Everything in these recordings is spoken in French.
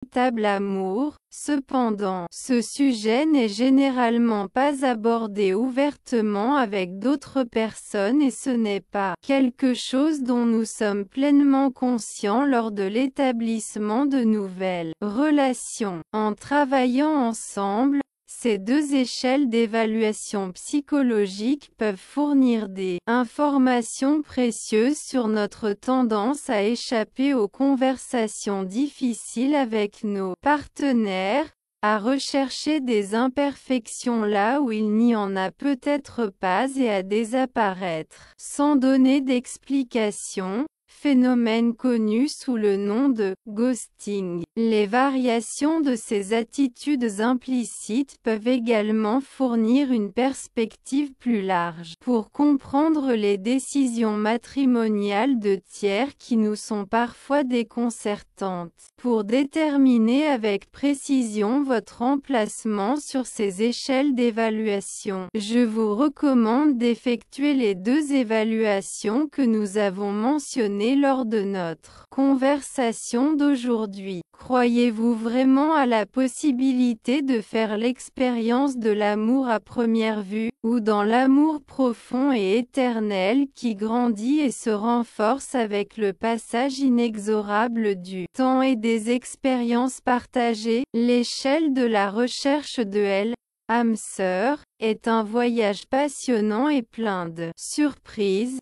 véritable amour. Cependant, ce sujet n'est généralement pas abordé ouvertement avec d'autres personnes et ce n'est pas quelque chose dont nous sommes pleinement conscients lors de l'établissement de nouvelles relations. En travaillant ensemble, ces deux échelles d'évaluation psychologique peuvent fournir des informations précieuses sur notre tendance à échapper aux conversations difficiles avec nos partenaires, à rechercher des imperfections là où il n'y en a peut-être pas et à désapparaître sans donner d'explication. Phénomène connu sous le nom de ghosting. Les variations de ces attitudes implicites peuvent également fournir une perspective plus large pour comprendre les décisions matrimoniales de tiers qui nous sont parfois déconcertantes. Pour déterminer avec précision votre emplacement sur ces échelles d'évaluation, je vous recommande d'effectuer les deux évaluations que nous avons mentionnées lors de notre conversation d'aujourd'hui. Croyez-vous vraiment à la possibilité de faire l'expérience de l'amour à première vue, ou dans l'amour profond et éternel qui grandit et se renforce avec le passage inexorable du temps et des expériences partagées? L'échelle de la recherche de L. Amser est un voyage passionnant et plein de surprises.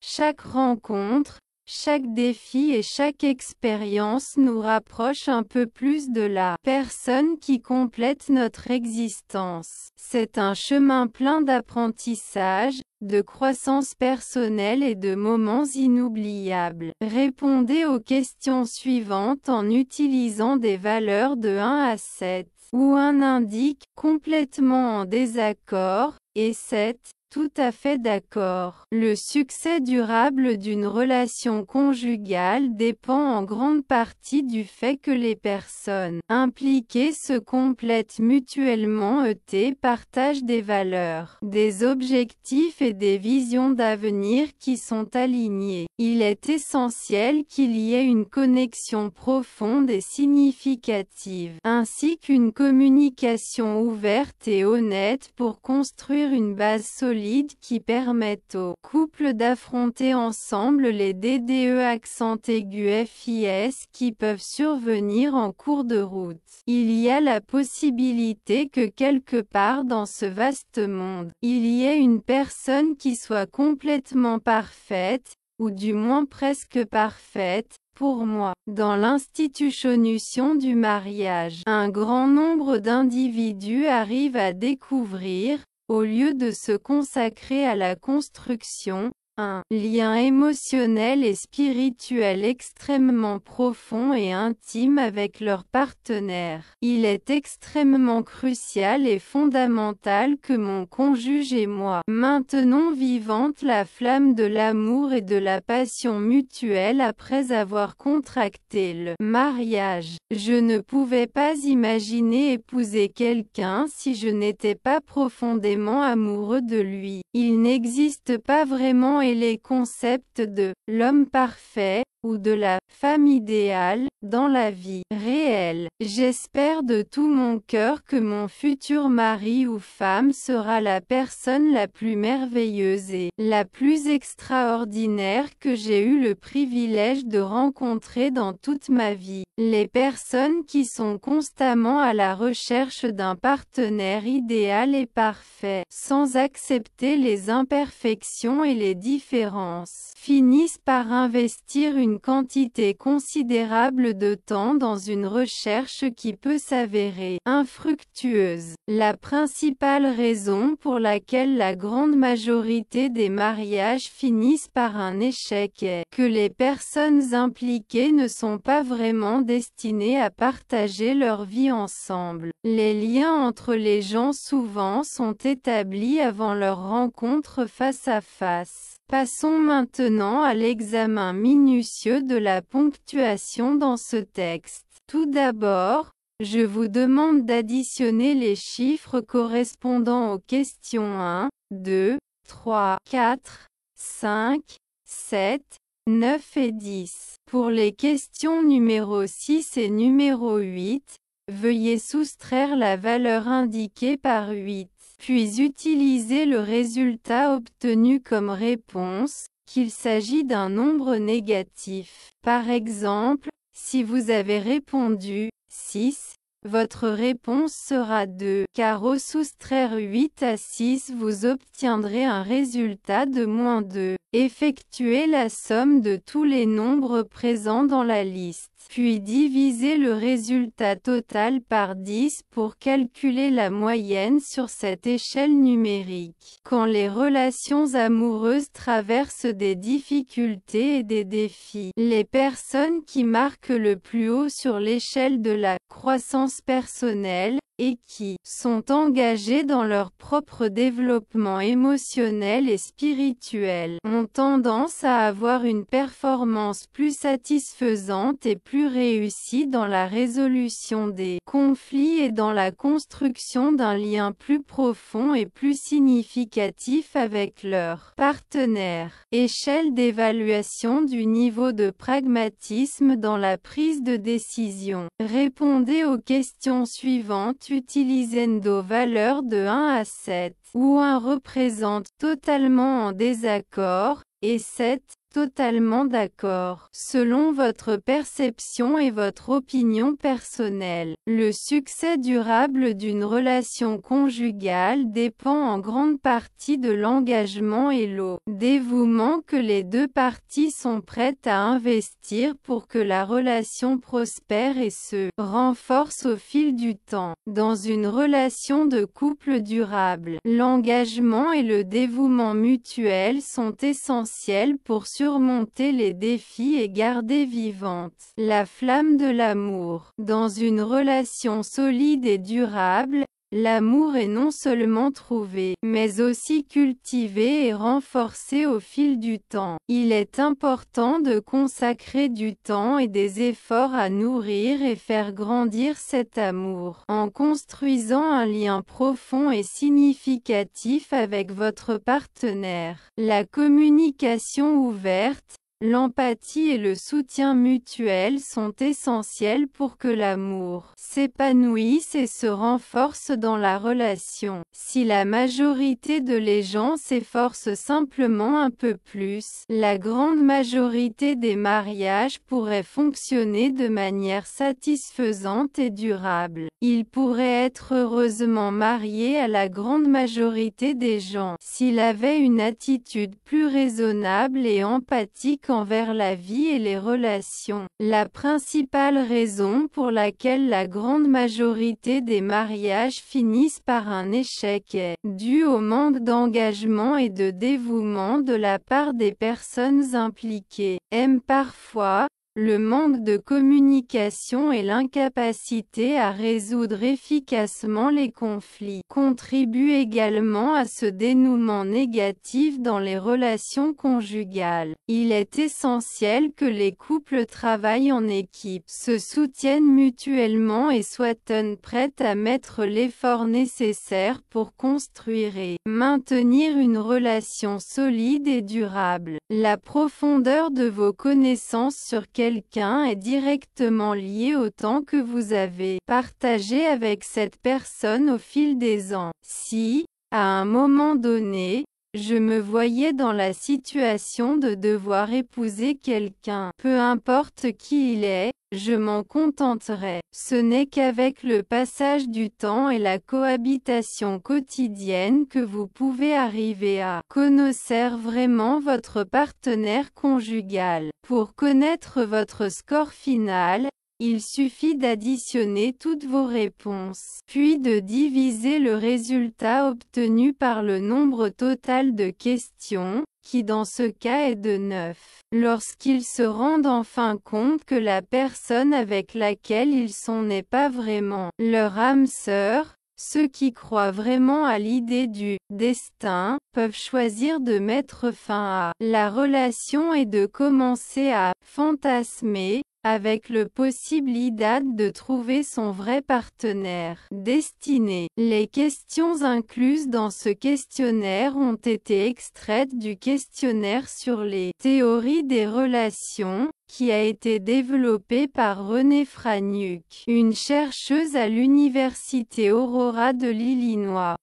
Chaque rencontre, chaque défi et chaque expérience nous rapproche un peu plus de la personne qui complète notre existence. C'est un chemin plein d'apprentissage, de croissance personnelle et de moments inoubliables. Répondez aux questions suivantes en utilisant des valeurs de 1 à 7, où 1 indique « complètement en désaccord » et 7 tout à fait d'accord. Le succès durable d'une relation conjugale dépend en grande partie du fait que les personnes impliquées se complètent mutuellement et partagent des valeurs, des objectifs et des visions d'avenir qui sont alignés. Il est essentiel qu'il y ait une connexion profonde et significative, ainsi qu'une communication ouverte et honnête pour construire une base solide qui permettent au couple d'affronter ensemble les DDE accent aigu FIS qui peuvent survenir en cours de route. Il y a la possibilité que quelque part dans ce vaste monde, il y ait une personne qui soit complètement parfaite, ou du moins presque parfaite, pour moi. Dans l'institutionnalisation du mariage, un grand nombre d'individus arrivent à découvrir, au lieu de se consacrer à la construction, un lien émotionnel et spirituel extrêmement profond et intime avec leur partenaire. Il est extrêmement crucial et fondamental que mon conjuge et moi maintenons vivante la flamme de l'amour et de la passion mutuelle après avoir contracté le mariage. Je ne pouvais pas imaginer épouser quelqu'un si je n'étais pas profondément amoureux de lui. Il n'existe pas vraiment et les concepts de l'homme parfait ou de la femme idéale dans la vie réelle. J'espère de tout mon cœur que mon futur mari ou femme sera la personne la plus merveilleuse et la plus extraordinaire que j'ai eu le privilège de rencontrer dans toute ma vie. Les personnes qui sont constamment à la recherche d'un partenaire idéal et parfait, sans accepter les imperfections et les différences, finissent par investir une quantité considérable de temps dans une recherche qui peut s'avérer infructueuse. La principale raison pour laquelle la grande majorité des mariages finissent par un échec est que les personnes impliquées ne sont pas vraiment destinées à partager leur vie ensemble. Les liens entre les gens souvent sont établis avant leur rencontre face à face. Passons maintenant à l'examen minutieux de la ponctuation dans ce texte. Tout d'abord, je vous demande d'additionner les chiffres correspondant aux questions 1, 2, 3, 4, 5, 7 9 et 10. Pour les questions numéro 6 et numéro 8, veuillez soustraire la valeur indiquée par 8, puis utiliser le résultat obtenu comme réponse, qu'il s'agit d'un nombre négatif. Par exemple, si vous avez répondu 6, votre réponse sera 2, car au soustraire 8 à 6 vous obtiendrez un résultat de -2. Effectuez la somme de tous les nombres présents dans la liste, puis divisez le résultat total par 10 pour calculer la moyenne sur cette échelle numérique. Quand les relations amoureuses traversent des difficultés et des défis, les personnes qui marquent le plus haut sur l'échelle de la croissance personnelle, et qui sont engagés dans leur propre développement émotionnel et spirituel, ont tendance à avoir une performance plus satisfaisante et plus réussie dans la résolution des conflits et dans la construction d'un lien plus profond et plus significatif avec leur partenaire. Échelle d'évaluation du niveau de pragmatisme dans la prise de décision. Répondez aux questions suivantes. Utilisando valeur de 1 à 7, où 1 représente totalement en désaccord, et 7, totalement d'accord. Selon votre perception et votre opinion personnelle, le succès durable d'une relation conjugale dépend en grande partie de l'engagement et le dévouement que les deux parties sont prêtes à investir pour que la relation prospère et se renforce au fil du temps. Dans une relation de couple durable, l'engagement et le dévouement mutuel sont essentiels pour surmonter les défis et garder vivante la flamme de l'amour. Dans une relation solide et durable, l'amour est non seulement trouvé, mais aussi cultivé et renforcé au fil du temps. Il est important de consacrer du temps et des efforts à nourrir et faire grandir cet amour, en construisant un lien profond et significatif avec votre partenaire. La communication ouverte, l'empathie et le soutien mutuel sont essentiels pour que l'amour s'épanouisse et se renforce dans la relation. Si la majorité de les gens s'efforcent simplement un peu plus, la grande majorité des mariages pourraient fonctionner de manière satisfaisante et durable. Ils pourraient être heureusement mariés à la grande majorité des gens, s'ils avaient une attitude plus raisonnable et empathique envers la vie et les relations. La principale raison pour laquelle la grande majorité des mariages finissent par un échec est due au manque d'engagement et de dévouement de la part des personnes impliquées. Parfois, le manque de communication et l'incapacité à résoudre efficacement les conflits contribuent également à ce dénouement négatif dans les relations conjugales. Il est essentiel que les couples travaillent en équipe, se soutiennent mutuellement et soient prêts à mettre l'effort nécessaire pour construire et maintenir une relation solide et durable. La profondeur de vos connaissances sur quelqu'un est directement liée au temps que vous avez partagé avec cette personne au fil des ans. Si, à un moment donné, je me voyais dans la situation de devoir épouser quelqu'un, peu importe qui il est, je m'en contenterais. Ce n'est qu'avec le passage du temps et la cohabitation quotidienne que vous pouvez arriver à connaître vraiment votre partenaire conjugal. Pour connaître votre score final, il suffit d'additionner toutes vos réponses, puis de diviser le résultat obtenu par le nombre total de questions, qui dans ce cas est de 9. Lorsqu'ils se rendent enfin compte que la personne avec laquelle ils sont n'est pas vraiment leur âme sœur, ceux qui croient vraiment à l'idée du destin peuvent choisir de mettre fin à la relation et de commencer à fantasmer avec le possible idéal de trouver son vrai partenaire destiné. Les questions incluses dans ce questionnaire ont été extraites du questionnaire sur les théories des relations, qui a été développé par Renée Franiuk, une chercheuse à l'Université Aurora de l'Illinois.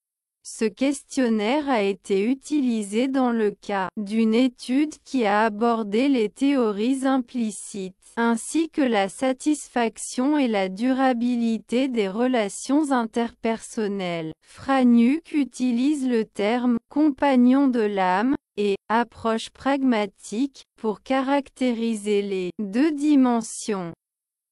Ce questionnaire a été utilisé dans le cas d'une étude qui a abordé les théories implicites, ainsi que la satisfaction et la durabilité des relations interpersonnelles. Franiuk utilise le terme « compagnon de l'âme » et « approche pragmatique » pour caractériser les deux dimensions.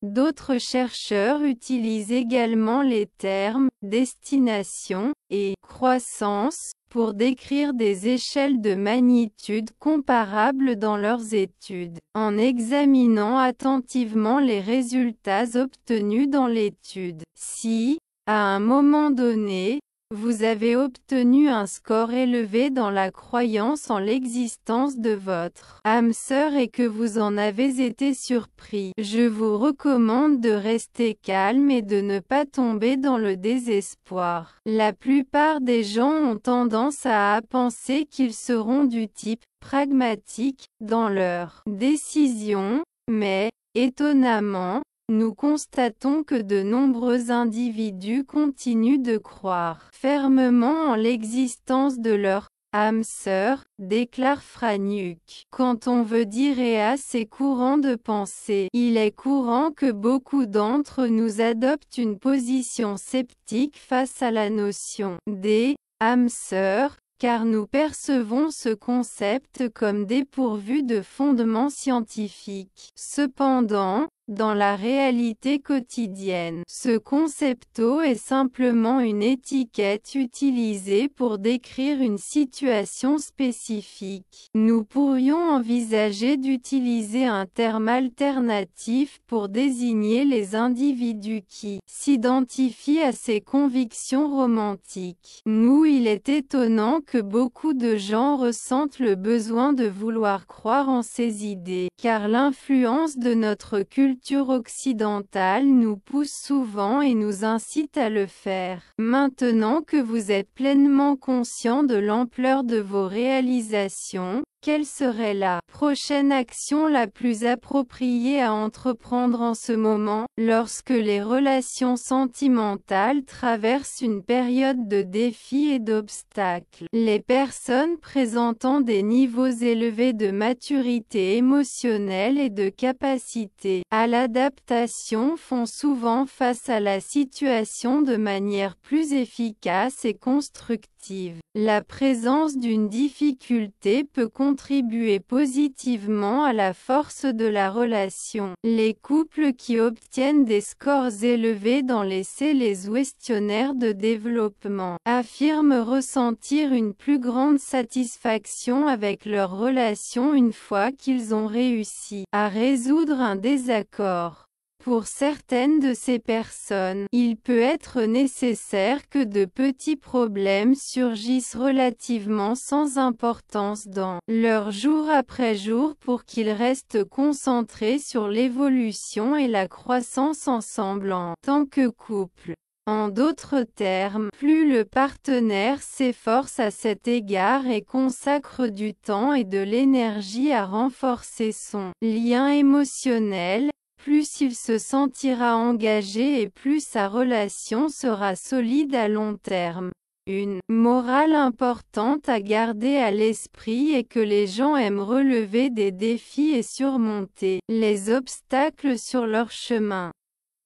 D'autres chercheurs utilisent également les termes « destination » et « croissance » pour décrire des échelles de magnitude comparables dans leurs études. En examinant attentivement les résultats obtenus dans l'étude, si, à un moment donné, vous avez obtenu un score élevé dans la croyance en l'existence de votre âme sœur et que vous en avez été surpris, je vous recommande de rester calme et de ne pas tomber dans le désespoir. La plupart des gens ont tendance à penser qu'ils seront du type pragmatique dans leurs décisions, mais, étonnamment, nous constatons que de nombreux individus continuent de croire fermement en l'existence de leur âme sœur, déclare Franiuk. Quand on veut dire c'est courant de penser, il est courant que beaucoup d'entre nous adoptent une position sceptique face à la notion des âmes sœurs, car nous percevons ce concept comme dépourvu de fondement scientifique. Cependant, dans la réalité quotidienne, ce concepto est simplement une étiquette utilisée pour décrire une situation spécifique. Nous pourrions envisager d'utiliser un terme alternatif pour désigner les individus qui s'identifient à ces convictions romantiques. Il est étonnant que beaucoup de gens ressentent le besoin de vouloir croire en ces idées, car l'influence de notre culture occidentale nous pousse souvent et nous incite à le faire. Maintenant que vous êtes pleinement conscient de l'ampleur de vos réalisations, quelle serait la prochaine action la plus appropriée à entreprendre en ce moment, lorsque les relations sentimentales traversent une période de défis et d'obstacles? Les personnes présentant des niveaux élevés de maturité émotionnelle et de capacité à l'adaptation font souvent face à la situation de manière plus efficace et constructive. La présence d'une difficulté peut contribuer positivement à la force de la relation. Les couples qui obtiennent des scores élevés dans les questionnaires de développement affirment ressentir une plus grande satisfaction avec leur relation une fois qu'ils ont réussi à résoudre un désaccord. Pour certaines de ces personnes, il peut être nécessaire que de petits problèmes surgissent relativement sans importance dans leur jour après jour pour qu'ils restent concentrés sur l'évolution et la croissance ensemble en tant que couple. En d'autres termes, plus le partenaire s'efforce à cet égard et consacre du temps et de l'énergie à renforcer son lien émotionnel, plus il se sentira engagé et plus sa relation sera solide à long terme. Une morale importante à garder à l'esprit est que les gens aiment relever des défis et surmonter les obstacles sur leur chemin.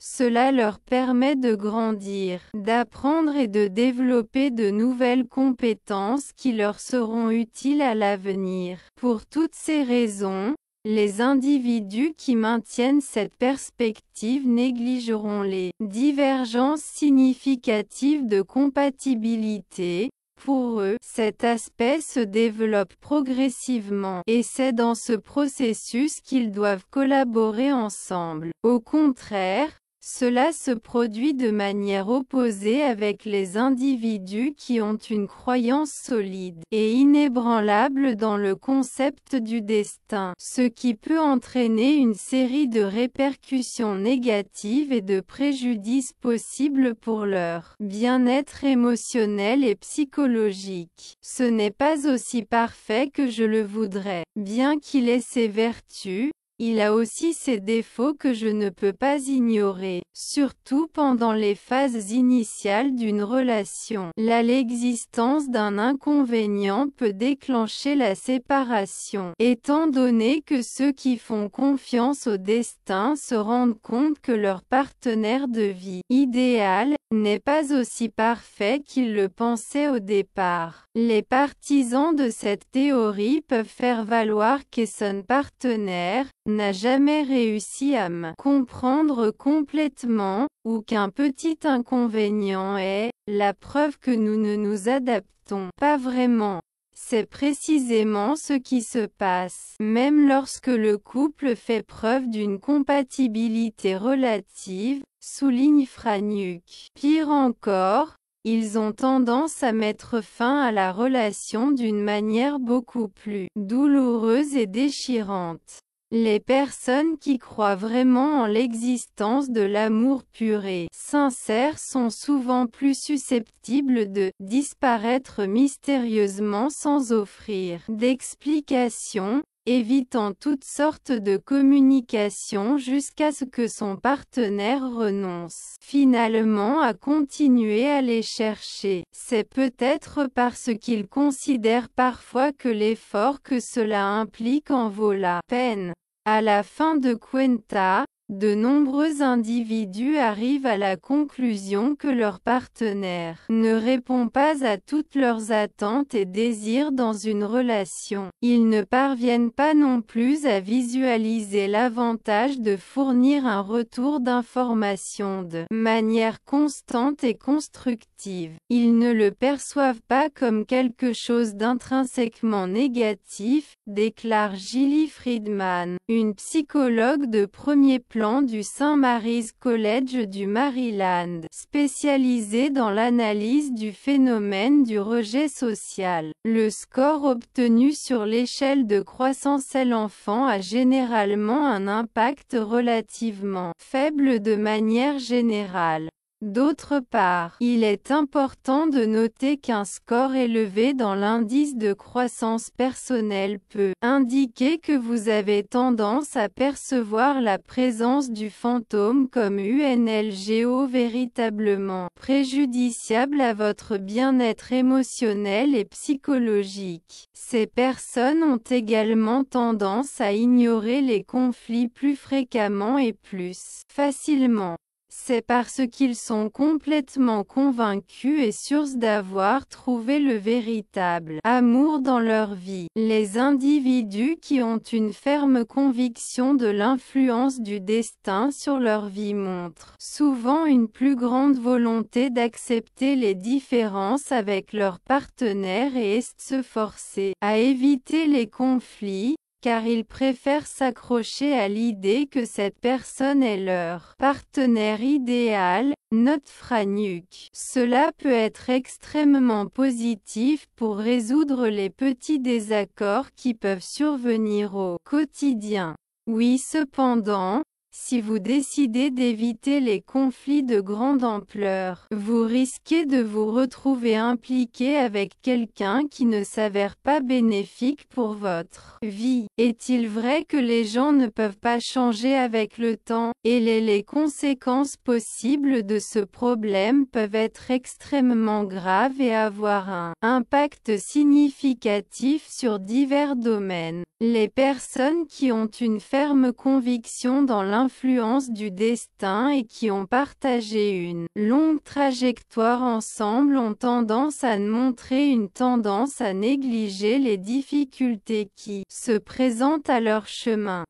Cela leur permet de grandir, d'apprendre et de développer de nouvelles compétences qui leur seront utiles à l'avenir. Pour toutes ces raisons, les individus qui maintiennent cette perspective négligeront les divergences significatives de compatibilité. Pour eux, cet aspect se développe progressivement, et c'est dans ce processus qu'ils doivent collaborer ensemble. Au contraire, Cela se produit de manière opposée avec les individus qui ont une croyance solide et inébranlable dans le concept du destin, ce qui peut entraîner une série de répercussions négatives et de préjudices possibles pour leur bien-être émotionnel et psychologique. Ce n'est pas aussi parfait que je le voudrais. Bien qu'il ait ses vertus, il a aussi ses défauts que je ne peux pas ignorer, surtout pendant les phases initiales d'une relation. L'existence d'un inconvénient peut déclencher la séparation, étant donné que ceux qui font confiance au destin se rendent compte que leur partenaire de vie idéal n'est pas aussi parfait qu'ils le pensaient au départ. Les partisans de cette théorie peuvent faire valoir que son partenaire n'a jamais réussi à me comprendre complètement, ou qu'un petit inconvénient est la preuve que nous ne nous adaptons pas vraiment. C'est précisément ce qui se passe, même lorsque le couple fait preuve d'une compatibilité relative, souligne Franiuk. Pire encore, ils ont tendance à mettre fin à la relation d'une manière beaucoup plus douloureuse et déchirante. Les personnes qui croient vraiment en l'existence de l'amour pur et sincère sont souvent plus susceptibles de disparaître mystérieusement sans offrir d'explication, évitant toutes sortes de communication jusqu'à ce que son partenaire renonce finalement à continuer à les chercher. C'est peut-être parce qu'ils considèrent parfois que l'effort que cela implique en vaut la peine. À la fin de Cuenta, de nombreux individus arrivent à la conclusion que leur partenaire ne répond pas à toutes leurs attentes et désirs dans une relation. Ils ne parviennent pas non plus à visualiser l'avantage de fournir un retour d'information de manière constante et constructive. Ils ne le perçoivent pas comme quelque chose d'intrinsèquement négatif, déclare Gilly Friedman, une psychologue de premier plan du St. Mary's College du Maryland, spécialisée dans l'analyse du phénomène du rejet social. Le score obtenu sur l'échelle de croissance l'enfant a généralement un impact relativement faible de manière générale. D'autre part, il est important de noter qu'un score élevé dans l'indice de croissance personnelle peut indiquer que vous avez tendance à percevoir la présence du fantôme comme UNLGO véritablement préjudiciable à votre bien-être émotionnel et psychologique. Ces personnes ont également tendance à ignorer les conflits plus fréquemment et plus facilement. C'est parce qu'ils sont complètement convaincus et sûrs d'avoir trouvé le véritable amour dans leur vie. Les individus qui ont une ferme conviction de l'influence du destin sur leur vie montrent souvent une plus grande volonté d'accepter les différences avec leur partenaire et se forcer à éviter les conflits, car ils préfèrent s'accrocher à l'idée que cette personne est leur partenaire idéal, note Franiuk. Cela peut être extrêmement positif pour résoudre les petits désaccords qui peuvent survenir au quotidien. Oui, cependant, si vous décidez d'éviter les conflits de grande ampleur, vous risquez de vous retrouver impliqué avec quelqu'un qui ne s'avère pas bénéfique pour votre vie. Est-il vrai que les gens ne peuvent pas changer avec le temps, et les conséquences possibles de ce problème peuvent être extrêmement graves et avoir un impact significatif sur divers domaines. Les personnes qui ont une ferme conviction dans l'influence du destin et qui ont partagé une longue trajectoire ensemble ont tendance à montrer une tendance à négliger les difficultés qui se présentent à leur chemin.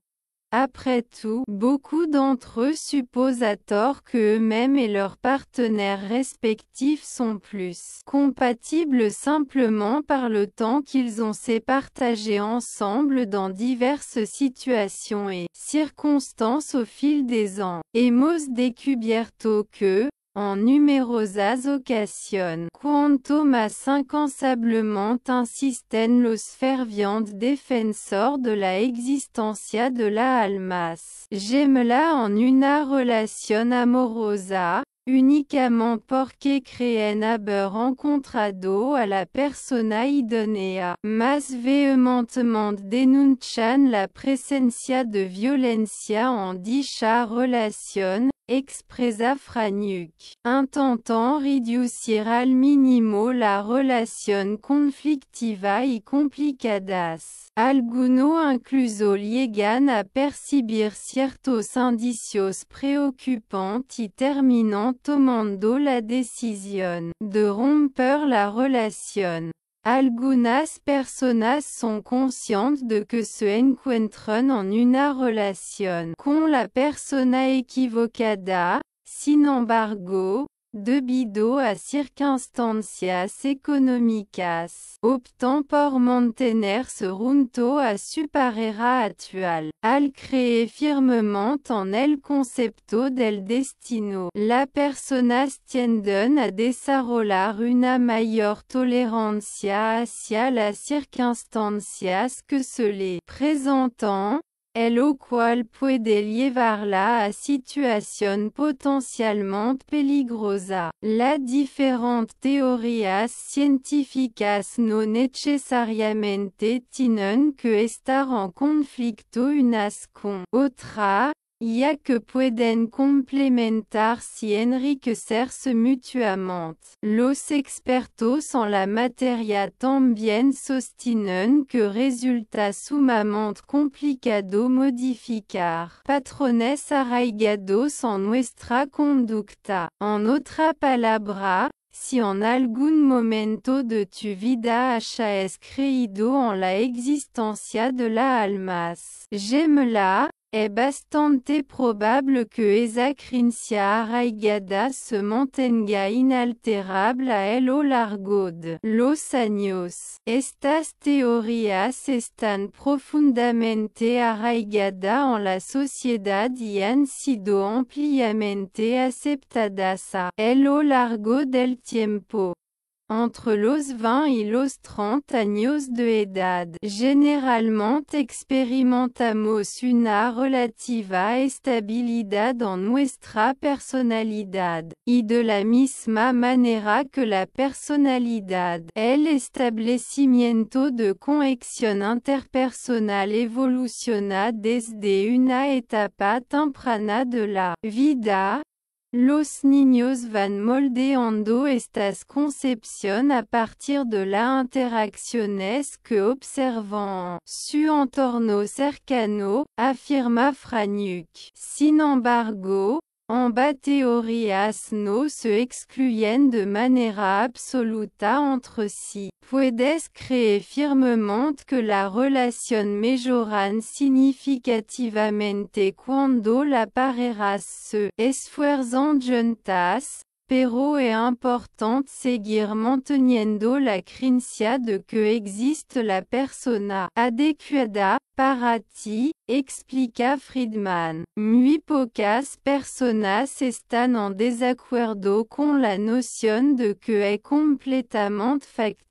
Après tout, beaucoup d'entre eux supposent à tort que eux-mêmes et leurs partenaires respectifs sont plus compatibles simplement par le temps qu'ils ont partagé ensemble dans diverses situations et circonstances au fil des ans. Hemos descubierto que, en numerosas ocasiones, cuanto más incansablemente insisten los fervientes defensor de la existencia de la almas gemela en una relación amorosa, únicamente porque creen haber encontrado a la persona idónea, más vehementemente denuncian la presencia de violencia en dicha relación, expresa Franiuk, intentant reducir al mínimo la relación conflictiva y complicadas. Alguno incluso llegan a percibir ciertos indicios preocupantes y terminan tomando la decisión de romper la relación. Algunas personas son conscientes de que se encuentran en una relación con la persona equivocada, sin embargo, debido a circunstancias económicas, optan por mantenerse junto a su pareja actual. Al creer firmemente en el concepto del destino, las personas tienden a desarrollar una mayor tolerancia hacia las circunstancias que se les presentan, lo cual puede llevarla a situación potencialmente peligrosa. Las diferentes teorías científicas no necesariamente tienen que estar en conflicto unas con otras, ya que pueden complementarse y enriquecerse mutuamente. Los expertos en la materia también sostienen que resulta sumamente complicado modificar patrones arraigados en nuestra conducta. En otra palabra, si en algún momento de tu vida has creído en la existencia de las almas gemelas, es bastante probable que esa creencia arraigada se mantenga inalterable a lo largo de los años. Estas teorías están profundamente arraigadas en la sociedad y han sido ampliamente aceptadas a lo largo del tiempo. Entre los 20 y los 30 años de edad, generalmente experimentamos una relativa estabilidad en nuestra personalidad, y de la misma manera que la personalidad, el establecimiento de conexión interpersonal evoluciona desde una etapa temprana de la vida. Los niños van moldeando estas concepciones a partir de las interacciones que observan en su entorno cercano, afirma Franiuk. Sin embargo, ambas teorías no se excluyen de manera absoluta entre sí. Puedes creer firmemente que la relación mejoran significativamente cuando las parejas se esfuerzan juntas, pero es importante seguir manteniendo la creencia de que existe la persona adecuada para ti, explica Friedman. Muy pocas personas están en desacuerdo con la noción de que es completamente factible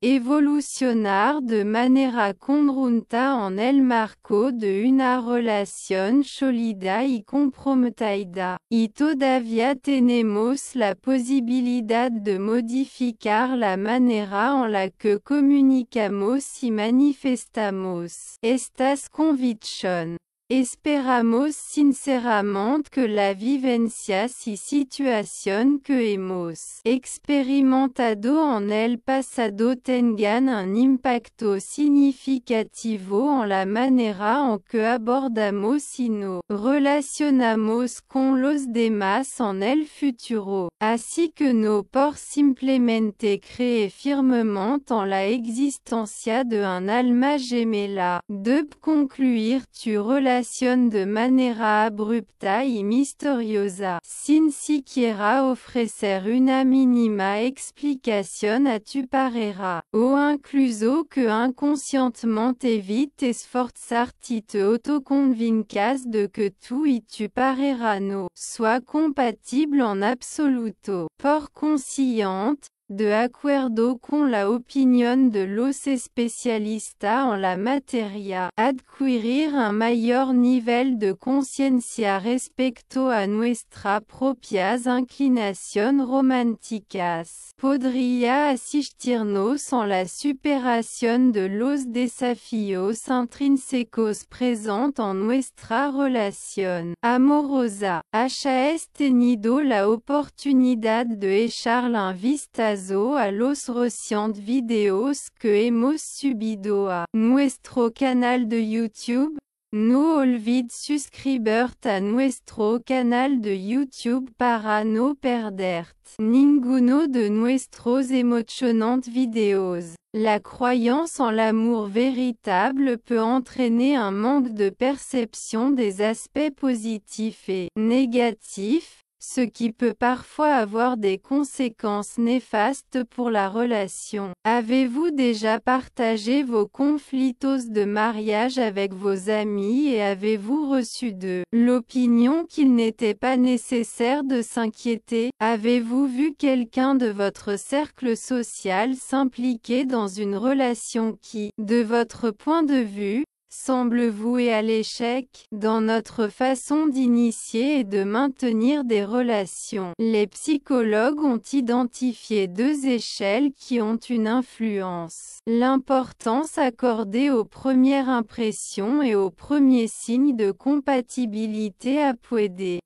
evolucionar de manera conjunta en el marco de una relación sólida y comprometida. Y todavía tenemos la posibilidad de modificar la manera en la que comunicamos y manifestamos estas convicciones. Esperamos sinceramente que las vivencias y situaciones que hemos experimentado en el pasado tengan un impacto significativo en la manera en que abordamos y nos relacionamos con los demás en el futuro. Así que no por simplemente creer firmemente en la existencia de un alma gemela, de concluir tu relation separación de manera abrupta y misteriosa, sin siquiera ofrecer una mínima explicación a tu pareja, o incluso que inconscientemente evites esforzarte y te autoconvincas de que tú y tu pareja no soient compatibles en absoluto. Por consiguiente, de acuerdo con la opinión de los especialistas en la materia, adquirir un mayor nivel de conciencia respecto a nuestras propias inclinaciones románticas podría asistirnos en la superación de los desafíos intrínsecos presentes en nuestra relación amorosa. ¿Has tenido la oportunidad de echarle un vistazo a los recientes videos que hemos subido a nuestro canal de YouTube? No olvides suscribirte a nuestro canal de YouTube para no perderte ninguno de nuestros emocionantes videos. La croyance en l'amour véritable peut entraîner un manque de perception des aspects positifs et négatifs, ce qui peut parfois avoir des conséquences néfastes pour la relation. Avez-vous déjà partagé vos conflitos de mariage avec vos amis et avez-vous reçu de l'opinion qu'il n'était pas nécessaire de s'inquiéter? Avez-vous vu quelqu'un de votre cercle social s'impliquer dans une relation qui, de votre point de vue, semble vouée à l'échec? Dans notre façon d'initier et de maintenir des relations, les psychologues ont identifié deux échelles qui ont une influence. L'importance accordée aux premières impressions et aux premiers signes de compatibilité à pouvoir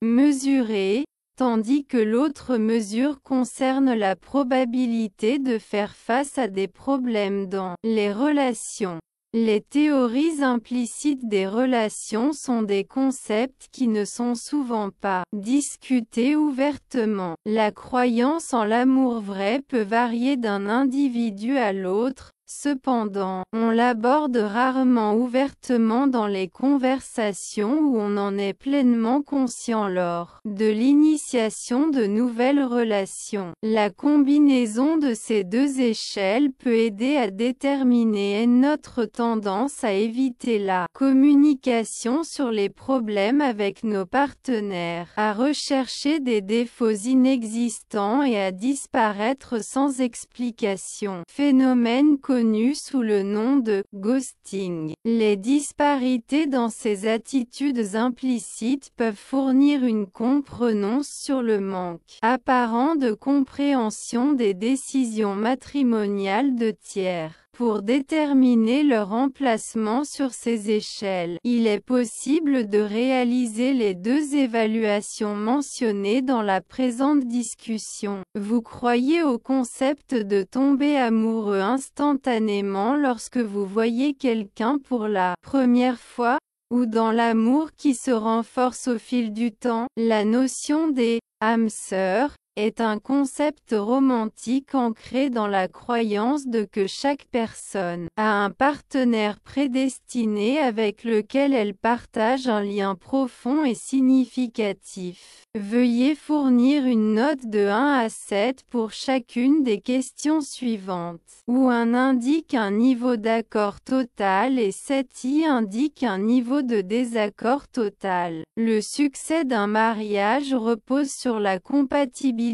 mesurer, tandis que l'autre mesure concerne la probabilité de faire face à des problèmes dans les relations. Les théories implicites des relations sont des concepts qui ne sont souvent pas discutés ouvertement. La croyance en l'amour vrai peut varier d'un individu à l'autre. Cependant, on l'aborde rarement ouvertement dans les conversations où on en est pleinement conscient lors de l'initiation de nouvelles relations. La combinaison de ces deux échelles peut aider à déterminer notre tendance à éviter la communication sur les problèmes avec nos partenaires, à rechercher des défauts inexistants et à disparaître sans explication. Phénomène connu sous le nom de ghosting. Les disparités dans ces attitudes implicites peuvent fournir une compréhension sur le manque apparent de compréhension des décisions matrimoniales de tiers. Pour déterminer leur emplacement sur ces échelles, il est possible de réaliser les deux évaluations mentionnées dans la présente discussion. Vous croyez au concept de tomber amoureux instantanément lorsque vous voyez quelqu'un pour la première fois, ou dans l'amour qui se renforce au fil du temps? La notion des âmes sœurs est un concept romantique ancré dans la croyance de que chaque personne a un partenaire prédestiné avec lequel elle partage un lien profond et significatif. Veuillez fournir une note de 1 à 7 pour chacune des questions suivantes, où 1 indique un niveau d'accord total et 7 indique un niveau de désaccord total. Le succès d'un mariage repose sur la compatibilité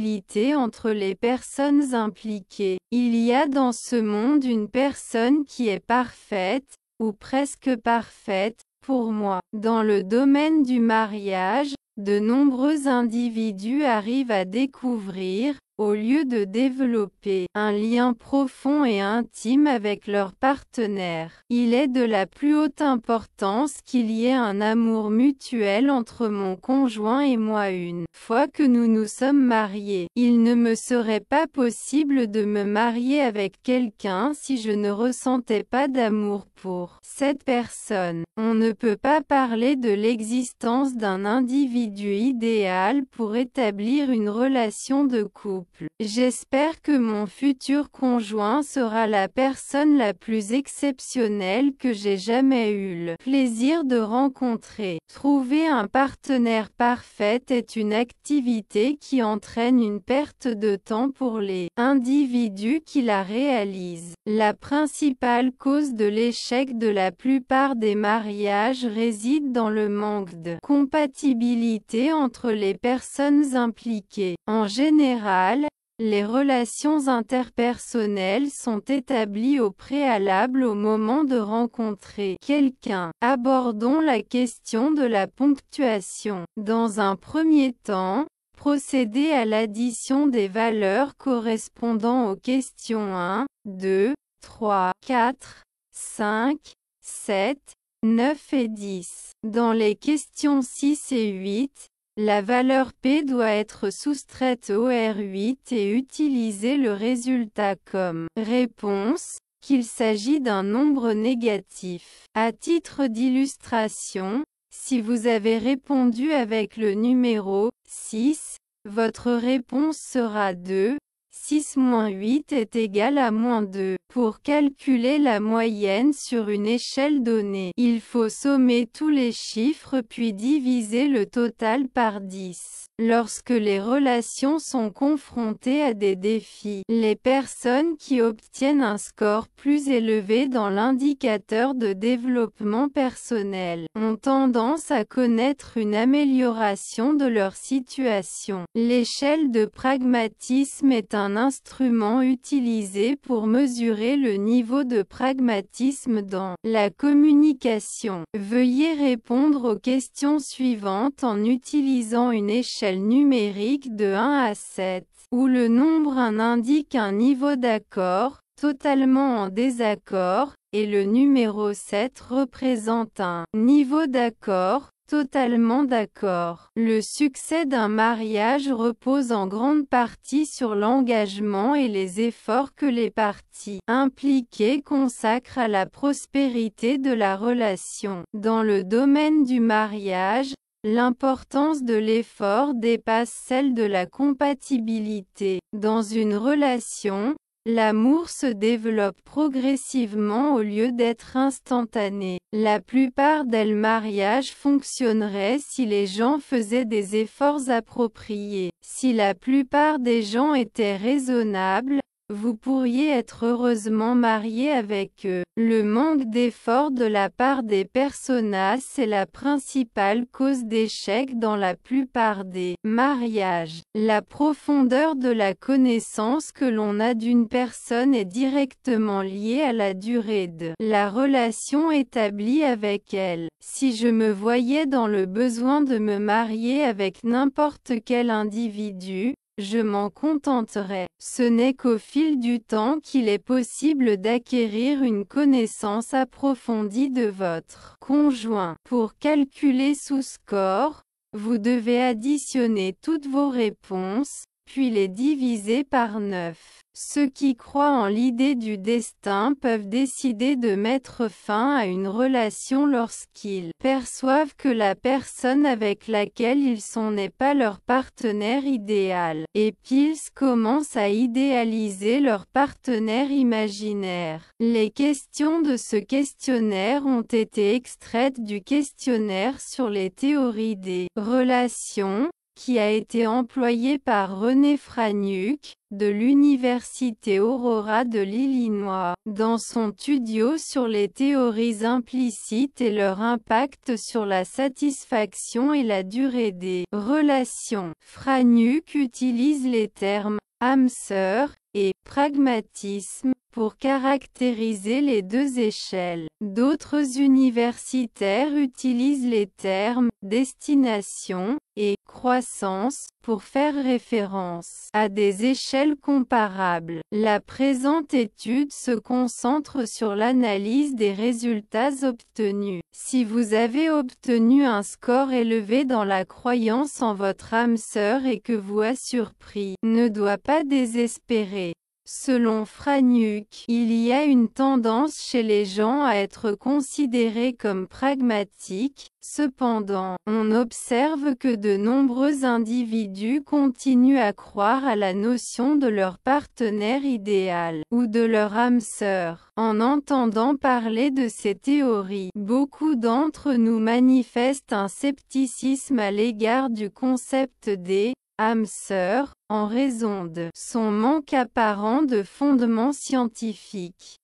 entre les personnes impliquées. Il y a dans ce monde une personne qui est parfaite, ou presque parfaite, pour moi. Dans le domaine du mariage, de nombreux individus arrivent à découvrir, au lieu de développer un lien profond et intime avec leur partenaire. Il est de la plus haute importance qu'il y ait un amour mutuel entre mon conjoint et moi. Une fois que nous nous sommes mariés, il ne me serait pas possible de me marier avec quelqu'un si je ne ressentais pas d'amour pour cette personne. On ne peut pas parler de l'existence d'un individu idéal pour établir une relation de couple. couple. J'espère que mon futur conjoint sera la personne la plus exceptionnelle que j'ai jamais eu le plaisir de rencontrer. Trouver un partenaire parfait est une activité qui entraîne une perte de temps pour les individus qui la réalisent. La principale cause de l'échec de la plupart des mariages réside dans le manque de compatibilité entre les personnes impliquées. En général, les relations interpersonnelles sont établies au préalable au moment de rencontrer quelqu'un. Abordons la question de la ponctuation. Dans un premier temps, procédez à l'addition des valeurs correspondant aux questions 1, 2, 3, 4, 5, 7, 9 et 10. Dans les questions 6 et 8, la valeur P doit être soustraite au R8 et utiliser le résultat comme réponse, qu'il s'agit d'un nombre négatif. À titre d'illustration, si vous avez répondu avec le numéro 6, votre réponse sera 2. 6 moins 8 est égal à moins 2. Pour calculer la moyenne sur une échelle donnée, il faut sommer tous les chiffres puis diviser le total par 10. Lorsque les relations sont confrontées à des défis, les personnes qui obtiennent un score plus élevé dans l'indicateur de développement personnel ont tendance à connaître une amélioration de leur situation. L'échelle de pragmatisme est un instrument utilisé pour mesurer le niveau de pragmatisme dans la communication. Veuillez répondre aux questions suivantes en utilisant une échelle numérique de 1 à 7, où le nombre 1 indique un niveau d'accord, totalement en désaccord, et le numéro 7 représente un niveau d'accord, totalement d'accord. Le succès d'un mariage repose en grande partie sur l'engagement et les efforts que les parties impliquées consacrent à la prospérité de la relation. Dans le domaine du mariage, l'importance de l'effort dépasse celle de la compatibilité. Dans une relation, l'amour se développe progressivement au lieu d'être instantané. La plupart des mariages fonctionneraient si les gens faisaient des efforts appropriés. Si la plupart des gens étaient raisonnables, vous pourriez être heureusement marié avec eux. Le manque d'effort de la part des personas est la principale cause d'échec dans la plupart des mariages. La profondeur de la connaissance que l'on a d'une personne est directement liée à la durée de la relation établie avec elle. Si je me voyais dans le besoin de me marier avec n'importe quel individu, je m'en contenterai. Ce n'est qu'au fil du temps qu'il est possible d'acquérir une connaissance approfondie de votre conjoint. Pour calculer sous-score, vous devez additionner toutes vos réponses, puis les diviser par 9. Ceux qui croient en l'idée du destin peuvent décider de mettre fin à une relation lorsqu'ils perçoivent que la personne avec laquelle ils sont n'est pas leur partenaire idéal. Et puis ils commencent à idéaliser leur partenaire imaginaire. Les questions de ce questionnaire ont été extraites du questionnaire sur les théories des relations, qui a été employé par René Franiuk, de l'Université Aurora de l'Illinois, dans son studio sur les théories implicites et leur impact sur la satisfaction et la durée des relations. Franiuk utilise les termes « âme sœur » et « pragmatisme » pour caractériser les deux échelles. D'autres universitaires utilisent les termes « destination » et « croissance » pour faire référence à des échelles comparables. La présente étude se concentre sur l'analyse des résultats obtenus. Si vous avez obtenu un score élevé dans la croyance en votre âme sœur et que vous a surpris, ne doit pas désespérer. Selon Franiuk, il y a une tendance chez les gens à être considérés comme pragmatiques. Cependant, on observe que de nombreux individus continuent à croire à la notion de leur partenaire idéal, ou de leur âme sœur. En entendant parler de ces théories, beaucoup d'entre nous manifestent un scepticisme à l'égard du concept des âmes sœurs, en raison de son manque apparent de fondement scientifique.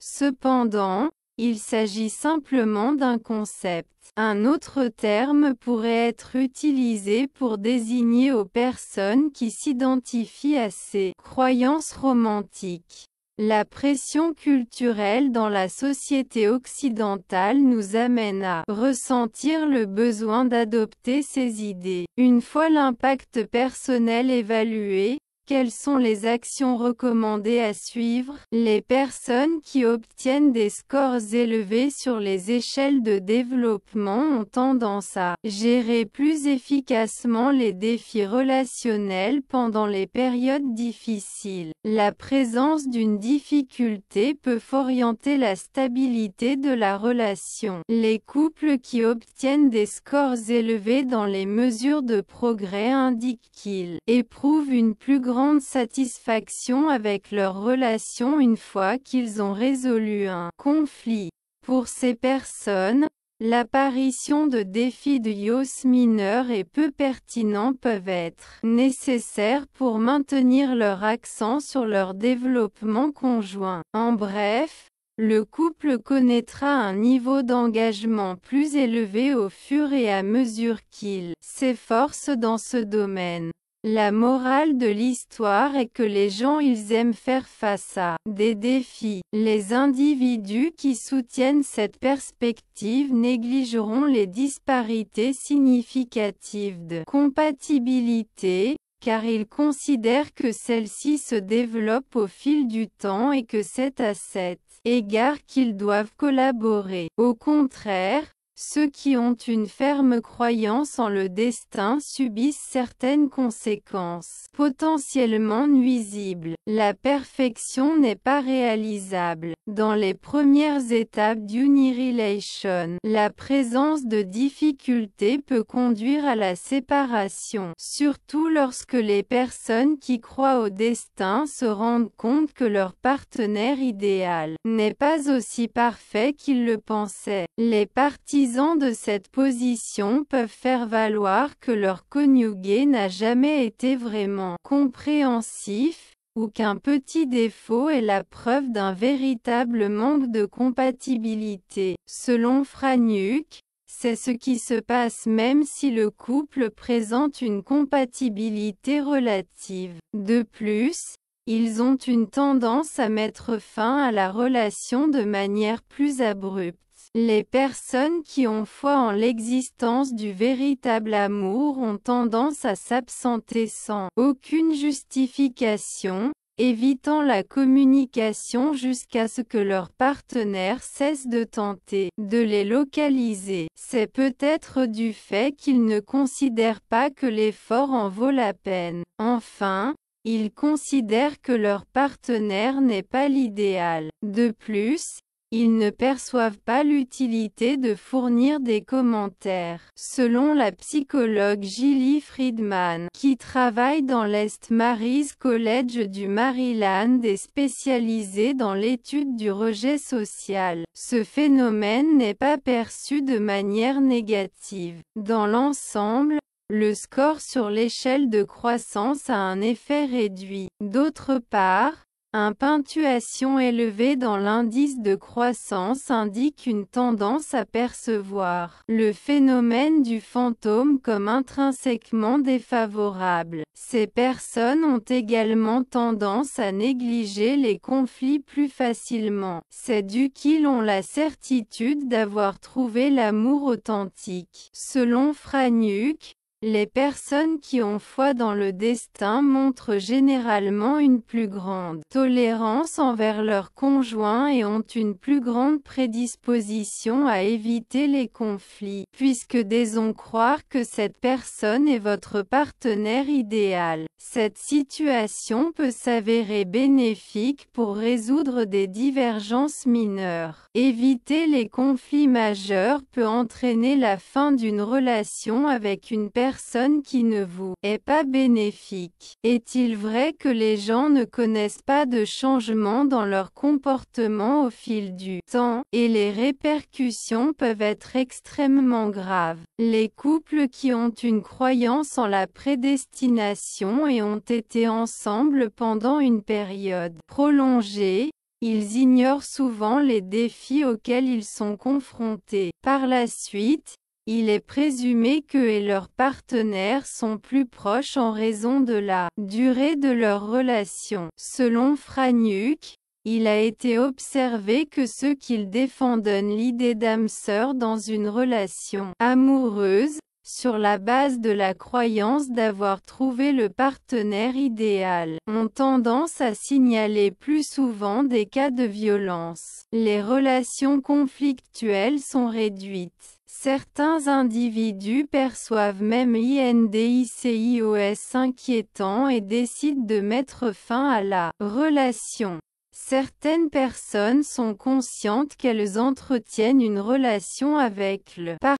Cependant, il s'agit simplement d'un concept. Un autre terme pourrait être utilisé pour désigner aux personnes qui s'identifient à ces croyances romantiques. La pression culturelle dans la société occidentale nous amène à ressentir le besoin d'adopter ces idées. Une fois l'impact personnel évalué, quelles sont les actions recommandées à suivre? Les personnes qui obtiennent des scores élevés sur les échelles de développement ont tendance à gérer plus efficacement les défis relationnels pendant les périodes difficiles. La présence d'une difficulté peut orienter la stabilité de la relation. Les couples qui obtiennent des scores élevés dans les mesures de progrès indiquent qu'ils éprouvent une plus grande satisfaction avec leur relation une fois qu'ils ont résolu un conflit. Pour ces personnes, l'apparition de défis de yos mineurs et peu pertinents peuvent être nécessaires pour maintenir leur accent sur leur développement conjoint. En bref, le couple connaîtra un niveau d'engagement plus élevé au fur et à mesure qu'il s'efforce dans ce domaine. La morale de l'histoire est que les gens ils aiment faire face à des défis. Les individus qui soutiennent cette perspective négligeront les disparités significatives de compatibilité, car ils considèrent que celles-ci se développent au fil du temps et que c'est à cet égard qu'ils doivent collaborer. Au contraire, ceux qui ont une ferme croyance en le destin subissent certaines conséquences potentiellement nuisibles. La perfection n'est pas réalisable. Dans les premières étapes d'une relation, la présence de difficultés peut conduire à la séparation, surtout lorsque les personnes qui croient au destin se rendent compte que leur partenaire idéal n'est pas aussi parfait qu'ils le pensaient. Les partisans de cette position peuvent faire valoir que leur conjugué n'a jamais été vraiment compréhensif, ou qu'un petit défaut est la preuve d'un véritable manque de compatibilité. Selon Franiuk, c'est ce qui se passe même si le couple présente une compatibilité relative. De plus, ils ont une tendance à mettre fin à la relation de manière plus abrupte. Les personnes qui ont foi en l'existence du véritable amour ont tendance à s'absenter sans aucune justification, évitant la communication jusqu'à ce que leur partenaire cesse de tenter de les localiser. C'est peut-être du fait qu'ils ne considèrent pas que l'effort en vaut la peine. Enfin, ils considèrent que leur partenaire n'est pas l'idéal. De plus, ils ne perçoivent pas l'utilité de fournir des commentaires. Selon la psychologue Gilly Friedman, qui travaille dans l'Est Mary's College du Maryland et spécialisée dans l'étude du rejet social, ce phénomène n'est pas perçu de manière négative. Dans l'ensemble, le score sur l'échelle de croissance a un effet réduit. D'autre part, une ponctuation élevée dans l'indice de croissance indique une tendance à percevoir le phénomène du fantôme comme intrinsèquement défavorable. Ces personnes ont également tendance à négliger les conflits plus facilement. C'est dû qu'ils ont la certitude d'avoir trouvé l'amour authentique. Selon Franiuk, Les personnes qui ont foi dans le destin montrent généralement une plus grande tolérance envers leurs conjoints et ont une plus grande prédisposition à éviter les conflits, puisque disons croire que cette personne est votre partenaire idéal. Cette situation peut s'avérer bénéfique pour résoudre des divergences mineures. Éviter les conflits majeurs peut entraîner la fin d'une relation avec une personne qui ne vous est pas bénéfique. Est-il vrai que les gens ne connaissent pas de changement dans leur comportement au fil du temps, et les répercussions peuvent être extrêmement graves? Les couples qui ont une croyance en la prédestination et ont été ensemble pendant une période prolongée, ils ignorent souvent les défis auxquels ils sont confrontés. Par la suite, il est présumé qu'eux et leurs partenaires sont plus proches en raison de la durée de leur relation. Selon Franiuk, il a été observé que ceux qui défendent l'idée d'âme sœur dans une relation amoureuse, sur la base de la croyance d'avoir trouvé le partenaire idéal, ont tendance à signaler plus souvent des cas de violence. Les relations conflictuelles sont réduites. Certains individus perçoivent même INDICIOS inquiétant et décident de mettre fin à la relation. Certaines personnes sont conscientes qu'elles entretiennent une relation avec le